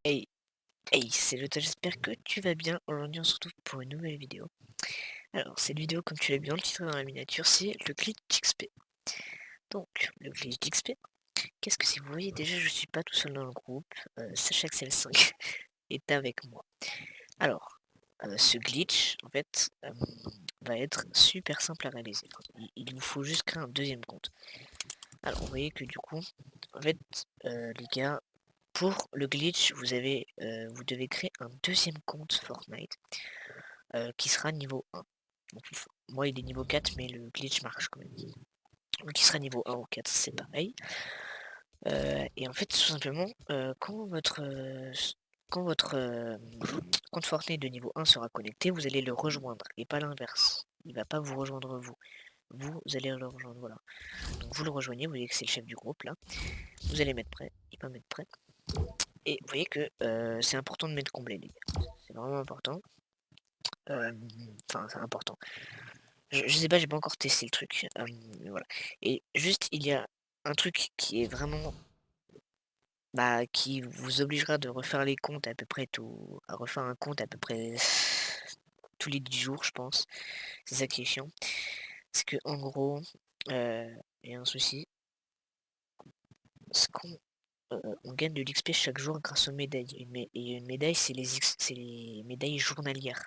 Hey, hey, c'est Jota, j'espère que tu vas bien. Aujourd'hui, on se retrouve pour une nouvelle vidéo. Alors, cette vidéo, comme tu l'as bien le titre dans la miniature, c'est le glitch d'XP. Donc, le glitch d'XP, qu'est-ce que c'est? Vous voyez, déjà, je suis pas tout seul dans le groupe. SachaXL5 est avec moi. Alors, ce glitch, en fait, va être super simple à réaliser. Il vous faut juste créer un deuxième compte. Alors, vous voyez que du coup, en fait, les gars, pour le glitch, vous devez créer un deuxième compte Fortnite qui sera niveau 1. Donc, moi, il est niveau 4, mais le glitch marche quand même. Donc, il sera niveau 1 ou 4, c'est pareil. Et en fait, tout simplement, quand votre compte Fortnite de niveau 1 sera connecté, vous allez le rejoindre et pas l'inverse. Il va pas vous rejoindre vous. Vous allez le rejoindre, voilà. Donc vous le rejoignez, vous voyez que c'est le chef du groupe là. Vous allez mettre prêt, il va mettre prêt. Et vous voyez que c'est important de mettre comblé, les gars. C'est vraiment important. Enfin, c'est important. Je sais pas, j'ai pas encore testé le truc. Voilà. Et juste, il y a un truc qui est vraiment. Bah, qui vous obligera de refaire les comptes à peu près tout. À refaire un compte à peu près tous les 10 jours, je pense. C'est ça qui est chiant. C'est que, en gros, il y a un souci. C'est qu'on on gagne de l'XP chaque jour grâce aux médailles. Et une médaille, c'est les médailles journalières.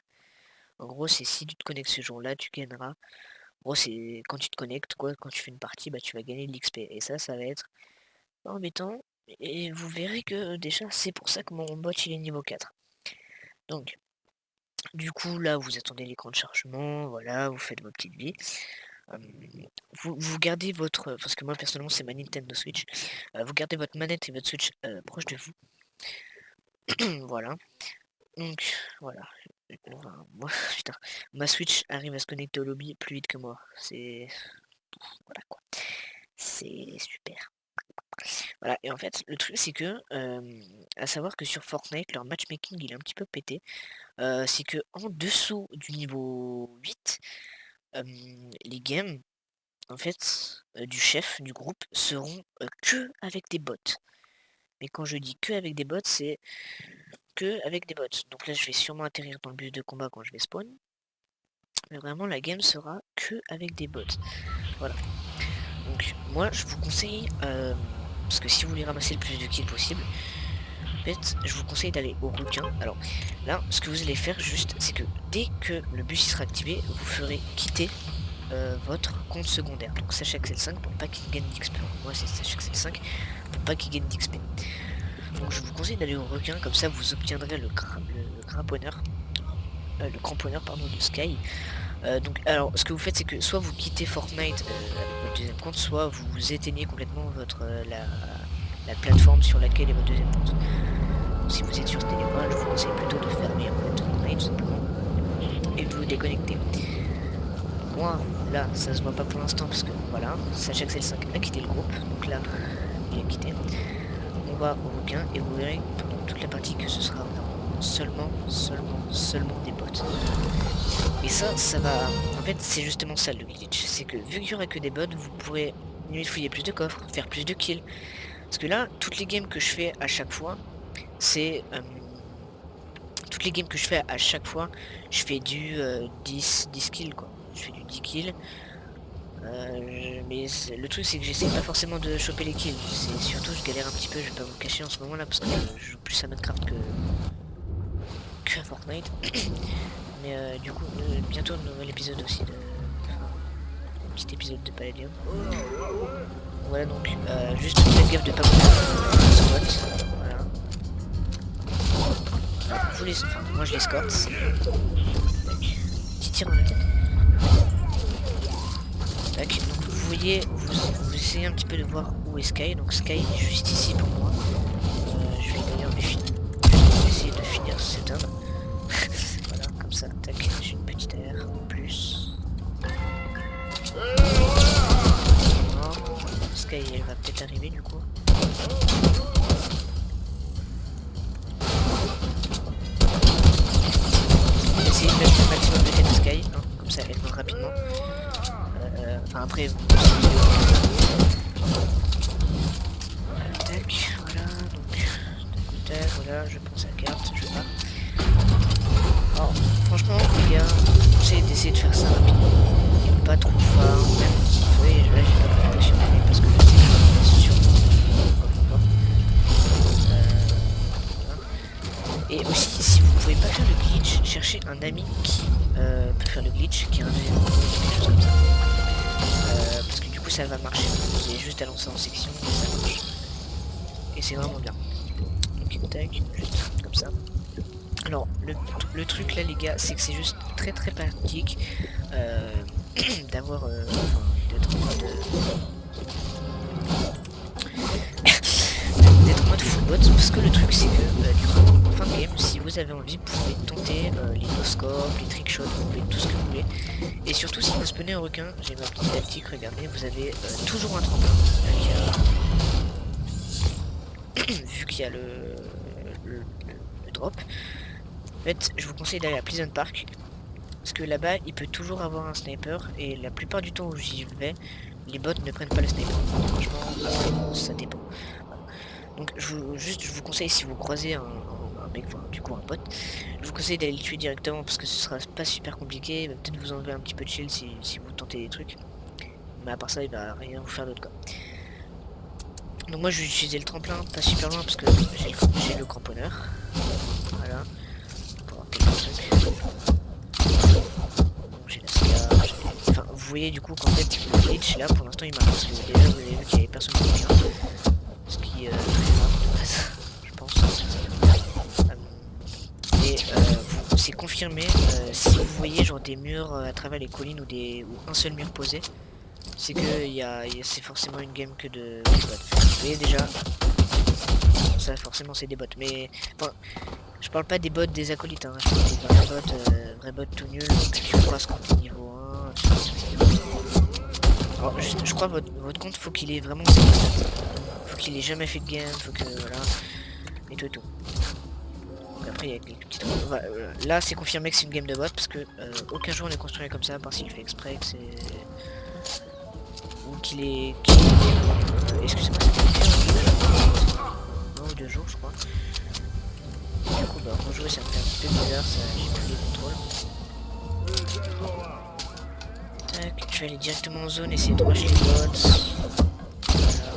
En gros, c'est si tu te connectes ce jour-là, tu gagneras. En gros, c'est quand tu te connectes, quoi, quand tu fais une partie, bah tu vas gagner de l'XP. Et ça va être embêtant. Et vous verrez que déjà, c'est pour ça que mon bot il est niveau 4. Donc, du coup, là, vous attendez l'écran de chargement, voilà, vous faites vos petites vies. Vous gardez votre. Parce que moi, personnellement, c'est ma Nintendo Switch. Vous gardez votre manette et votre Switch proche de vous. Voilà. Donc, voilà. Enfin, moi, putain, ma Switch arrive à se connecter au lobby plus vite que moi. C'est. Voilà quoi. C'est super. Voilà, et en fait, le truc c'est que, à savoir que sur Fortnite, leur matchmaking il est un petit peu pété. C'est que en dessous du niveau 8, les games, en fait, du chef du groupe seront que avec des bots. Mais quand je dis que avec des bots, c'est que avec des bots. Donc là, je vais sûrement atterrir dans le bus de combat quand je vais spawn. Mais vraiment, la game sera que avec des bots. Voilà. Donc moi, je vous conseille, parce que si vous voulez ramasser le plus de kills possible, en fait, je vous conseille d'aller au requin. Alors là, ce que vous allez faire juste, c'est que dès que le bus sera activé, vous ferez quitter votre compte secondaire. Donc SachaXL5 pour pas qu'il gagne d'XP. Moi, c'est SachaXL5 pour pas qu'il gagne d'XP. Donc je vous conseille d'aller au requin, comme ça vous obtiendrez le cramponneur. Le cramponneur pardon de Sky. Donc alors ce que vous faites c'est que soit vous quittez Fortnite avec votre deuxième compte, soit vous éteignez complètement votre la plateforme sur laquelle est votre deuxième compte. Donc, si vous êtes sur ce téléphone, je vous conseille plutôt de fermer en fait Fortnite tout simplement et de vous déconnecter. Moi là ça se voit pas pour l'instant parce que voilà, SachaXL5 a quitté le groupe, donc là il a quitté. On va au requin et vous verrez pendant toute la partie que ce sera seulement des bots. Et ça va. En fait, c'est justement ça le glitch. C'est que vu qu'il y aura que des bots, vous pourrez limite fouiller plus de coffres, faire plus de kills. Parce que là, toutes les games que je fais à chaque fois, c'est. Toutes les games que je fais à chaque fois, je fais du 10 kills quoi. Je fais du 10 kills. Mais le truc c'est que j'essaie pas forcément de choper les kills. C'est surtout je galère un petit peu, je vais pas vous le cacher en ce moment là parce que je joue plus à Minecraft que à Fortnite. Mais du coup, bientôt un nouvel épisode aussi de. Un petit épisode de Palladium. Voilà donc, juste faites gaffe de pas mourir spot. Voilà. Enfin, moi je l'escorte. Petit tir dans la tête. Tac. Donc vous voyez, vous essayez un petit peu de voir où est Sky. Donc Sky est juste ici pour moi. Je vais d'ailleurs essayer de finir ce setup. Voilà, comme ça, tac, j'ai une petite air en plus. Non, Sky elle va peut-être arriver du coup. Essayez de mettre le maximum de tête Sky, hein, comme ça elle meurt rapidement. Enfin après, tac, voilà, donc tac, voilà, je penser à la carte, je vais pas. Alors, franchement, les gars, j'essaie d'essayer de faire ça rapidement. Pas trop fort, même. Vous voyez, là, j'ai pas beaucoup pression parce que je sais que je vais sûrement comme voilà. Et aussi, si vous pouvez pas faire le glitch, cherchez un ami qui peut faire le glitch, qui a un ami, quelque chose comme ça. Parce que du coup, ça va marcher. Vous avez juste à lancer en section et ça marche. Et c'est vraiment bien. Donc, tac, juste comme ça. Alors, le truc là, les gars, c'est que c'est juste très pratique d'avoir. Enfin, d'être en mode. D'être en mode full bot. Parce que le truc, c'est que du coup, en fin de game, si vous avez envie, vous pouvez tenter les no-scopes, les trickshots, vous pouvez tout ce que vous voulez. Et surtout, si vous spawnez un requin, j'ai ma petite tactique, regardez, vous avez toujours un tremplin. Vu qu'il y a le drop. En fait, je vous conseille d'aller à Pleasant Park. Parce que là-bas, il peut toujours avoir un sniper. Et la plupart du temps où j'y vais, les bots ne prennent pas le sniper. Franchement, ça dépend. Voilà. Donc, je vous conseille, si vous croisez un mec, enfin, du coup un bot, je vous conseille d'aller le tuer directement. Parce que ce sera pas super compliqué. Il va peut-être vous enlever un petit peu de shield si vous tentez des trucs. Mais à part ça, il va rien vous faire d'autre, quoi. Donc moi je vais utiliser le tremplin, pas super loin parce que j'ai le cramponneur. Voilà. Pour avoir quelques trucs. Donc j'ai la scar, enfin vous voyez du coup qu'en fait le glitch là pour l'instant il marche parce que déjà vous avez vu qu'il n'y avait personne qui vient. Ce qui est très rare de base, je pense. C'est confirmé si vous voyez genre des murs à travers les collines ou un seul mur posé. C'est que c'est forcément une game que de bots. Vous voyez déjà, ça forcément c'est des bots. Mais enfin, je parle pas des bots des acolytes, hein. Je parle des vrais bots tout nuls que tu croises quand t'es niveau 1. Alors juste, je crois votre compte faut qu'il ait vraiment zéro stats. Faut qu'il ait jamais fait de game, faut que voilà. Et tout. Donc après il y a quelques petites. Là c'est confirmé que c'est une game de bot parce que aucun joueur n'est construit comme ça, à part s'il fait exprès que c'est. Ou qu'il est. Excusez-moi, c'était 1 ou 2 jours, je crois. Du coup, bah, rejouer ça me fait un petit peu bizarre, ça j'ai plus les contrôles. Tac, je vais aller directement en zone, essayer de rusher les bots.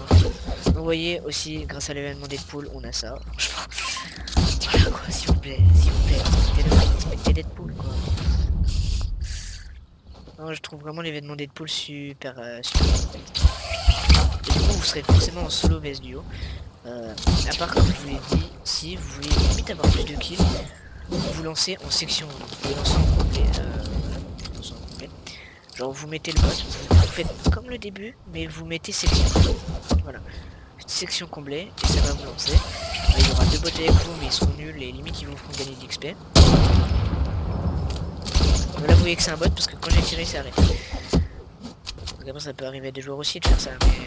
Voilà. Vous voyez aussi, grâce à l'événement Deadpool, on a ça. Franchement. Voilà quoi, s'il vous plaît, respectez Deadpool quoi. Non, je trouve vraiment l'événement Deadpool super super. Et du coup, vous serez forcément en solo vs duo. À part comme je vous l'ai dit, si vous voulez limite avoir plus de kills, vous lancez en section. Vous pouvez lancer en complet. Genre vous mettez le bot, vous faites comme le début, mais vous mettez section. Voilà. Section comblée et ça va vous lancer. Il y aura 2 bots avec vous, mais ils seront nuls et limite ils vous feront gagner de l'XP. Là vous voyez que c'est un bot parce que quand j'ai tiré c'est arrêté. Donc après ça peut arriver à des joueurs aussi de faire ça, mais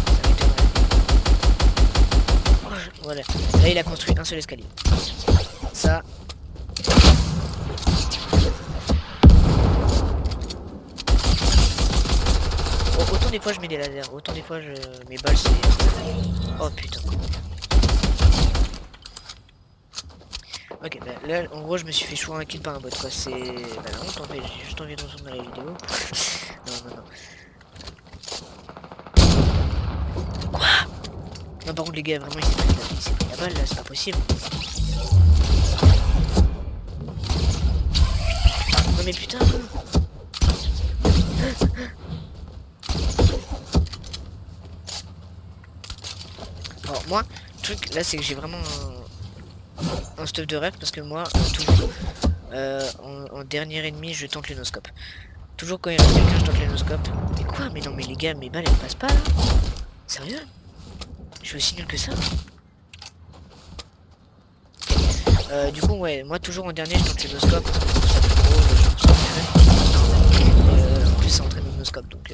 ça m'étonnerait. Voilà. Là il a construit un seul escalier. Ça. Bon, autant des fois je mets des lasers, autant des fois mes balles c'est. Oh putain. Ok, bah là en gros je me suis fait choisir un kill par un bot quoi, c'est. Bah la honte en fait, j'ai juste envie de retourner dans la vidéo. non. Quoi? Non par contre les gars vraiment il s'est pris la balle là, c'est pas possible. Non mais putain. Alors moi, le truc là c'est que j'ai vraiment un stuff de rêve parce que moi, toujours en dernier ennemi je tente le no-scope. Toujours quand il reste quelqu'un je tente le no-scope. Mais quoi? Mais non mais les gars, mes balles elles passent pas là. Sérieux? Je suis aussi nul que ça. Okay. Du coup ouais, moi toujours en dernier je tente le no-scope parce que je trouve ça plus gros, je trouve ça plus fun. En plus ça entraîne le no-scope donc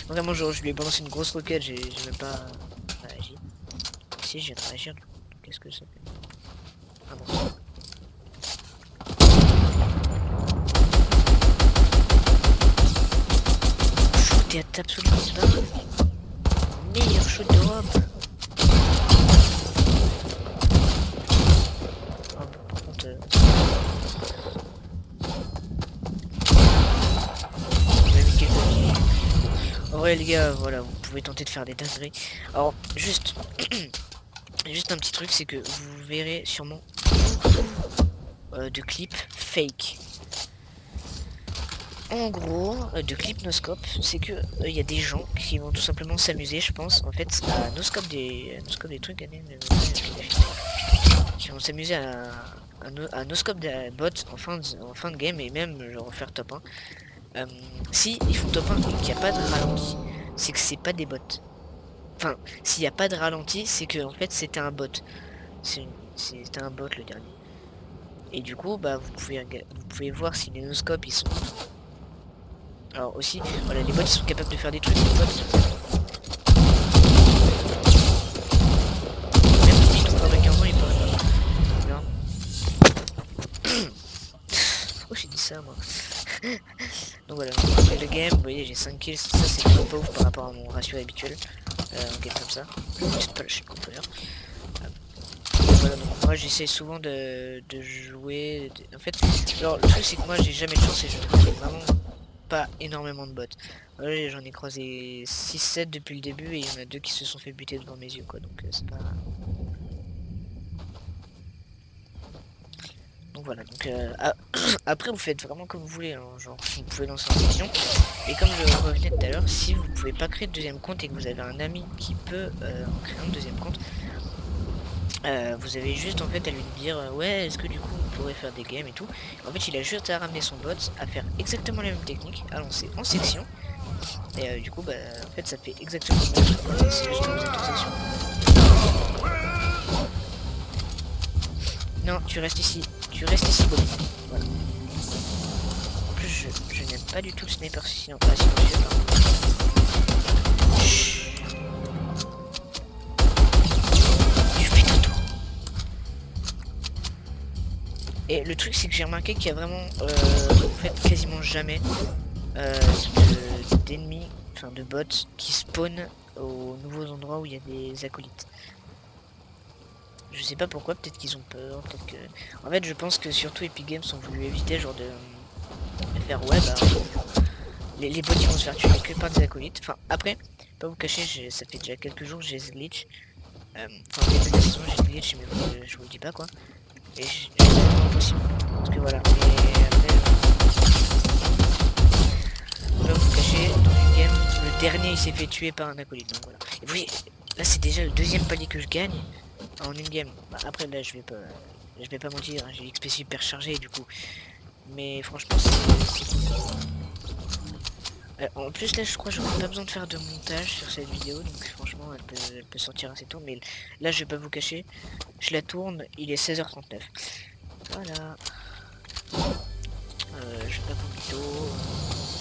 vraiment genre je lui ai balancé une grosse roquette, j'ai même pas réagi. Si je viens de réagir, qu'est-ce que ça fait? Ah bon. Shoot est absolument dingue. Meilleur shoot d'Europe. On a mis quelques billes. En vrai les gars, voilà, vous pouvez tenter de faire des dingueries. Alors juste, juste un petit truc, c'est que vous verrez sûrement de clips fake. En gros, de clips noscope, c'est que il y a des gens qui vont tout simplement s'amuser, je pense, en fait, à noscope des trucs, qui vont s'amuser à noscope des bots en fin de game et même genre faire top 1. Si ils font top 1 et qu'il n'y a pas de ralenti, c'est que c'est pas des bots. Enfin, s'il n'y a pas de ralenti, c'est que en fait c'était un bot. C'était un bot le dernier. Et du coup, bah vous pouvez voir si les noscopes ils sont. Alors aussi, voilà, les bots ils sont capables de faire des trucs, les bots. Même si ton frère de 15 ans il pourrait pas. Non. Pourquoi j'ai dit ça moi? Donc voilà, le game, vous voyez j'ai 5 kills, ça c'est vraiment pas ouf par rapport à mon ratio habituel. Un game comme ça. Peut-être pas lâcher le contrôleur. Voilà, donc moi j'essaie souvent de jouer. En fait, alors le truc c'est que moi j'ai jamais de chance et je trouve vraiment pas énormément de bots. Voilà, j'en ai croisé 6-7 depuis le début et il y en a 2 qui se sont fait buter devant mes yeux quoi, donc c'est pas. Donc voilà, donc après vous faites vraiment comme vous voulez, hein, genre vous pouvez lancer en session. Et comme je revenais tout à l'heure, si vous pouvez pas créer de deuxième compte et que vous avez un ami qui peut en créer un deuxième compte, vous avez juste en fait à lui dire ouais est-ce que du coup on pourrait faire des games et tout. En fait il a juste à ramener son bot, à faire exactement la même technique, à lancer en section. Et du coup bah en fait ça fait exactement le même truc, c'est juste que vous êtes en section. Non, tu restes ici Bobby. Voilà. En plus je n'aime pas du tout le sniper silencieux. Et le truc c'est que j'ai remarqué qu'il y a vraiment en fait quasiment jamais d'ennemis, enfin de bots qui spawnent aux nouveaux endroits où il y a des acolytes. Je sais pas pourquoi, peut-être qu'ils ont peur, peut-être que. En fait je pense que surtout Epic Games ont voulu éviter genre de faire ouais bah les bots ils vont se faire tuer que par des acolytes. Enfin après, pas vous cacher, ça fait déjà quelques jours que j'ai ce glitch. Enfin au début de la saison j'ai ce glitch mais je vous le dis pas quoi. Et c'est impossible. Parce que voilà, mais après. On va vous cacher dans une game. Le dernier il s'est fait tuer par un acolyte. Donc voilà. Et vous voyez, là c'est déjà le deuxième palier que je gagne en une game. Bah, après là je vais pas mentir, hein, j'ai l'XP super chargé du coup. Mais franchement c'est cool. En plus là je crois que j'aurais pas besoin de faire de montage sur cette vidéo. Donc franchement elle peut sortir assez tôt. Mais là je vais pas vous cacher. Je la tourne, il est 16h39. Voilà. Je vais pas pour plutôt.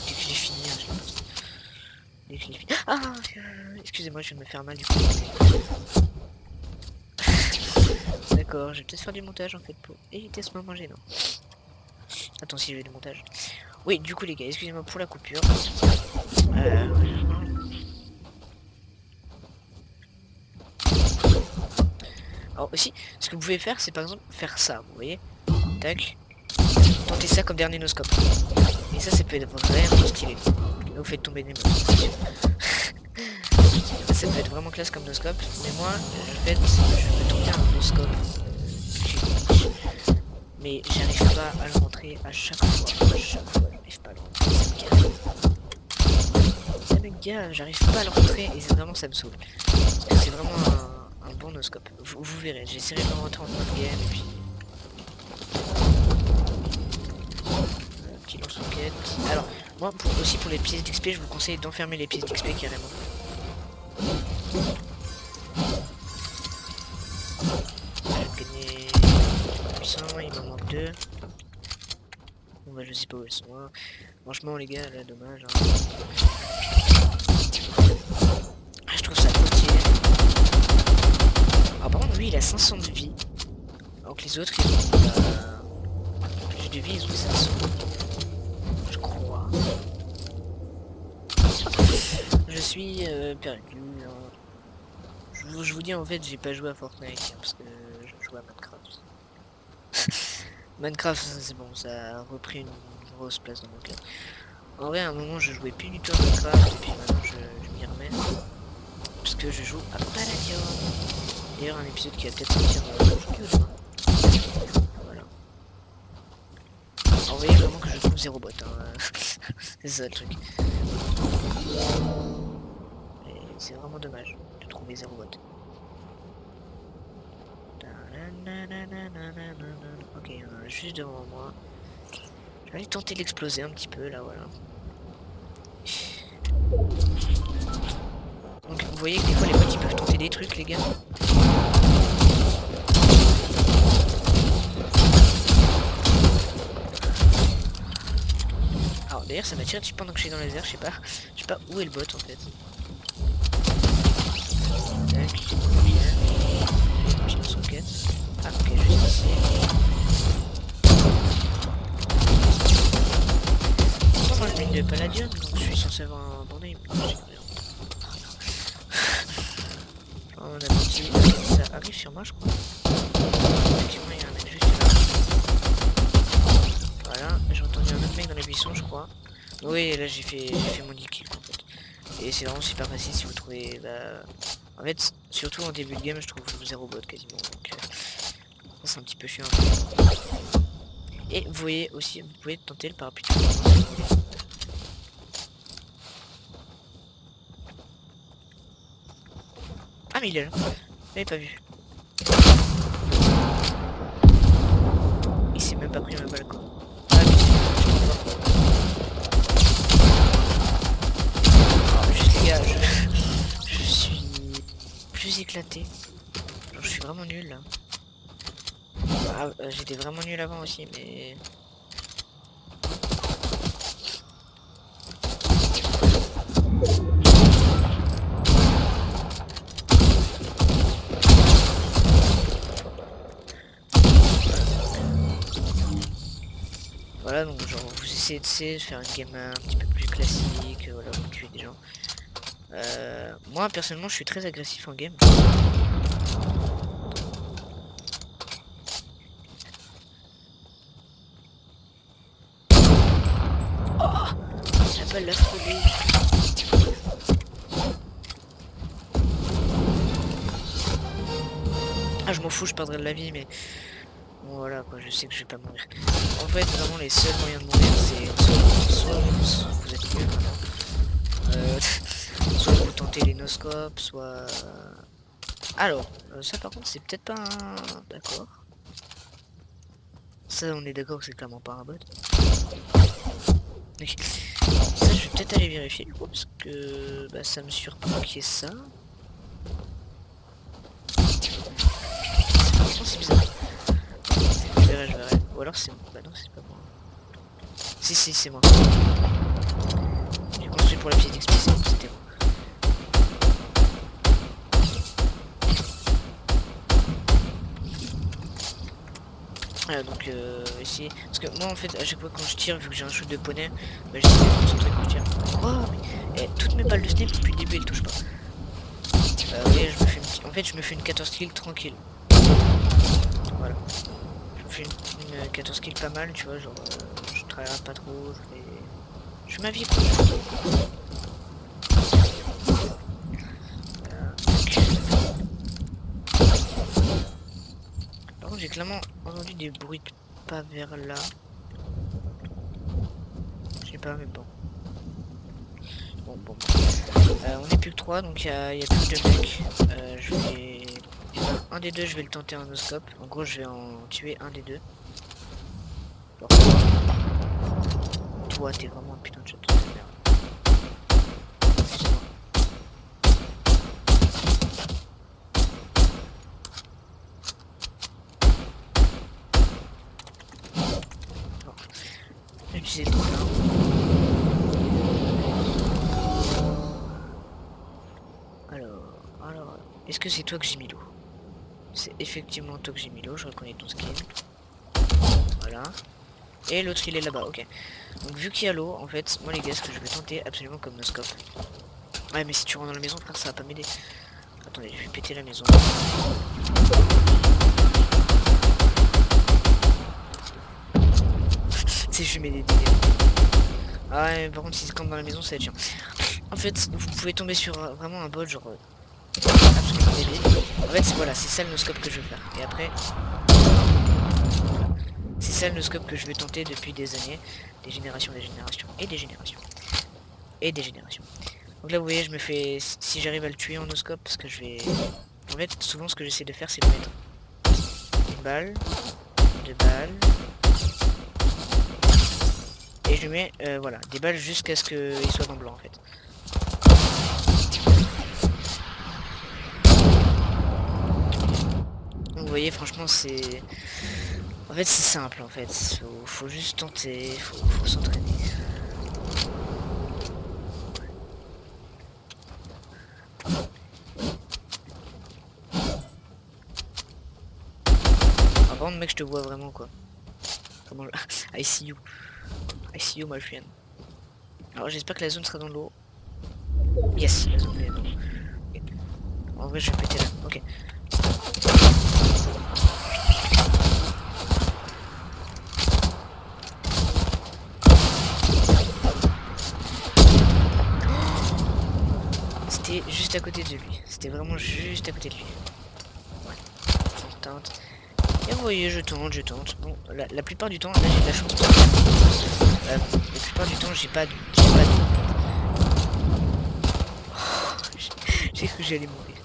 Dès que j'ai fini, hein, je la poste. Dès que j'ai fini. Ah excusez-moi, je viens de me faire mal du coup. D'accord, je vais peut-être faire du montage en fait pour éviter ce moment gênant. Attends, si je vais du montage. Oui, du coup les gars, excusez-moi pour la coupure. Alors aussi, ce que vous pouvez faire, c'est par exemple faire ça, vous voyez. Tac. Tentez ça comme dernier noscope. Et ça peut être vraiment stylé. Là, vous faites tomber des meubles, c'est sûr. Ça peut être vraiment classe comme noscope. Mais moi, je peux tenter un noscope. Mais j'arrive pas à le rentrer à chaque fois. J'arrive pas à le rentrer. Ça me gave, j'arrive pas à le rentrer et c'est vraiment ça me saoule. Parce que c'est vraiment un bon noscope. Vous verrez, j'essaierai de le rentrer en mode game et puis. Petit lance-roquette. Alors, moi aussi pour les pièces d'XP, je vous conseille d'enfermer les pièces d'XP carrément. J'ai gagné puissant, il m'en manque 2. Bon bah je sais pas où elles sont. Hein. Franchement les gars, là dommage. Hein. Ah, je trouve ça trop stylé. Alors par contre lui il a 500 de vie. Alors que les autres ils ont plus de vie, ils ont 500. Je crois. Je suis perdu. Hein. Je vous dis en fait j'ai pas joué à Fortnite hein, parce que je joue à Minecraft. Minecraft, c'est bon, ça a repris une grosse place dans mon cœur. En vrai, à un moment, je jouais plus du tout à Minecraft, et puis maintenant, je m'y remets. Parce que je joue à Palladium. D'ailleurs, un épisode qui va peut-être sortir aujourd'hui ou demain. Voilà. Alors, vous voyez vraiment que je trouve zéro bot. Hein. C'est ça le truc. Et c'est vraiment dommage de trouver zéro bot. Ok, il y en a juste devant moi. Je vais aller tenter de l'exploser un petit peu là, voilà. Donc vous voyez que des fois les bots ils peuvent tenter des trucs les gars. Alors d'ailleurs ça m'a tiré dessus pendant que je suis dans les airs, je sais pas où est le bot en fait. Tac, petite socket. Ah ok, juste ici. Pourtant moi je mine de Palladium, donc je suis censé avoir un bon aim. Oh, on a petit, ça arrive sur moi je crois. Effectivement il y a un mec juste là. Voilà, j'ai entendu un autre mec dans les buissons je crois. Oui là j'ai fait mon 10 kills en fait. Et c'est vraiment super facile si vous trouvez bah... En fait, surtout en début de game, je trouve zéro bot quasiment. Donc, ça c'est un petit peu chiant. Et vous voyez aussi, vous pouvez tenter le parapluie. Ah mais il est là. J'avais pas vu. Il s'est même pas pris ma balle quoi. Ah mais alors, juste les gars, je suis plus éclaté. Genre, je suis vraiment nul là. Ah, j'étais vraiment nul avant aussi, mais... Voilà, donc genre vous essayez de faire une game un petit peu plus classique, voilà, vous tuez des gens. Moi personnellement je suis très agressif en game. Oh, la balle l'a frôlé. Ah je m'en fous, je perdrai de la vie mais bon, voilà quoi, je sais que je vais pas mourir. En fait vraiment les seuls moyens de mourir c'est soit vous êtes nul voilà. Soit vous tentez les noscopes, soit... Alors, ça par contre c'est peut-être pas un... D'accord. Ça on est d'accord que c'est clairement pas un bot. Donc, ça je vais peut-être aller vérifier du coup parce que bah, ça me surprend qu'il y ait ça. Franchement c'est bizarre. Je verrai. Ou alors c'est... Bah non c'est pas moi. Si c'est moi. J'ai construit pour la petite XP, c'était moi. Voilà donc ici, parce que moi en fait à chaque fois quand je tire, vu que j'ai un shoot de poney, bah j'essaie de me concentrer quand je tire. Oh mais toutes mes balles de snipe depuis le début elles touchent pas. Oui, je me fais en fait je me fais une 14 kills tranquille. Voilà. Je me fais une 14 kills pas mal, tu vois, genre je travaille pas trop, je fais ma vie quoi. Par contre j'ai clairement entendu des bruits de pas vers là. Je sais pas mais bon. Bon. On est plus que 3 donc il y a plus de mecs. Je vais... un des deux je vais le tenter en noscope. En gros je vais en tuer un des deux. Alors, toi t'es vraiment un putain de chat de merde. J'ai utilisé le truc là. Alors, est-ce que c'est toi que j'ai mis l'eau? C'est effectivement toi que j'ai mis l'eau, je reconnais ton skin. Voilà. Et l'autre il est là-bas, ok. Donc vu qu'il y a l'eau, en fait, moi les gars, ce que je vais tenter absolument comme noscope. Ouais mais si tu rentres dans la maison frère ça va pas m'aider. Attendez, je vais péter la maison. mets des dégâts. Ah ouais, par contre, si c'est comme dans la maison, ça va être chiant. En fait, vous pouvez tomber sur vraiment un bot, genre absolument débile. En fait, voilà, c'est ça le no-scope que je veux faire. Et après, c'est ça le no-scope que je veux tenter depuis des années. Des générations, des générations, et des générations. Et des générations. Donc là, vous voyez, je me fais... Si j'arrive à le tuer en no-scope, parce que je vais... En fait, souvent, ce que j'essaie de faire, c'est de mettre une balle, deux balles... Et je lui mets, voilà, des balles jusqu'à ce qu'il soit dans le blanc, en fait. Donc, vous voyez, franchement, c'est... En fait, c'est simple, en fait. Faut juste tenter, faut s'entraîner. Par contre, mec, je te vois vraiment, quoi. Comment je... I see you. I see you, my friend. Alors, j'espère que la zone sera dans l'eau. Yes, la zone est dans l'eau. Okay. En vrai, je vais péter là. Ok. C'était juste à côté de lui. C'était vraiment juste à côté de lui. Ouais. On tente. Et vous voyez, je tente. Bon, la plupart du temps, là j'ai de la chance. La plupart du temps, j'ai pas de... J'ai cru que j'allais mourir.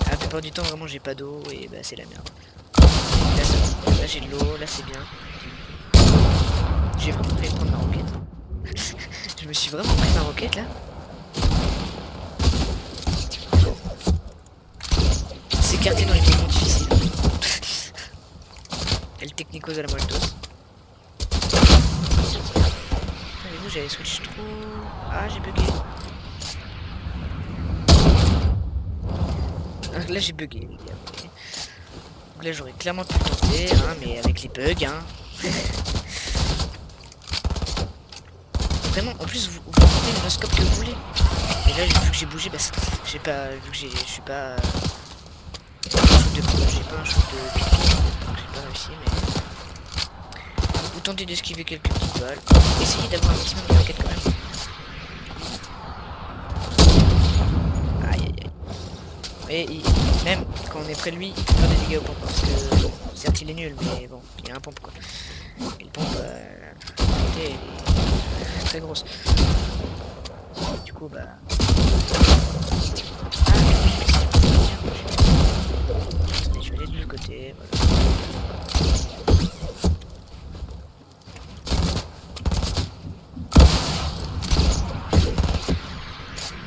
La plupart du temps, vraiment, j'ai pas d'eau et bah c'est la merde. Là j'ai de l'eau, là c'est bien. J'ai vraiment fait prendre ma roquette. Je me suis vraiment pris ma roquette là. S'écarter dans les moments difficiles. El technico de la Moltos. Savez-vous, j'avais switch trop. Ah, j'ai bugué. Ah, là j'ai bugué, les gars. Donc là j'aurais clairement pu le tenter, hein, mais avec les bugs, hein. Vraiment, en plus vous tentez le no-scope que vous voulez. Et là, vu que j'ai bougé, bah, j'ai pas, vu que je suis pas, j'ai pas un shoot de pipi, donc j'ai pas réussi, mais vous tentez d'esquiver quelques petites balles, essayez d'avoir un maximum de raquettes quand même. Aïe aïe aïe. Et même quand on est près de lui, il peut faire des dégâts au pompe, parce que certes il est nul, mais bon, il y a un pompe quoi. Et le pompe, la portée est très grosse. Du coup, bah. Attendez, je vais aller de l'autre côté, voilà.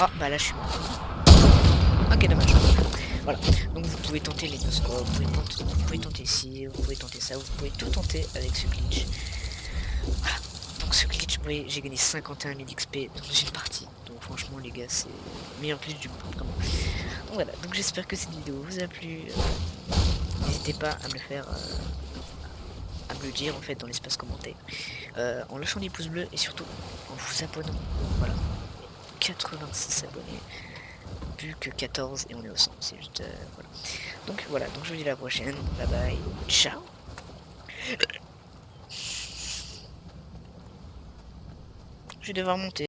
Ah, bah là je suis mort. Ok, dommage. Voilà, donc vous pouvez tenter les no-scopes, vous pouvez tenter ci, vous pouvez tenter ça, vous pouvez tout tenter avec ce glitch. Voilà, donc ce glitch, vous voyez, j'ai gagné 51 000 XP dans une partie. Donc franchement les gars, c'est le meilleur glitch du monde, vraiment. Donc voilà, donc j'espère que cette vidéo vous a plu. N'hésitez pas à me le faire, à me le dire en fait dans l'espace commentaire. En lâchant des pouces bleus et surtout en vous abonnant. Voilà, 86 abonnés. Plus que 14 et on est au 100, c'est juste voilà. Donc je vous dis à la prochaine, bye bye, ciao. Je vais devoir monter.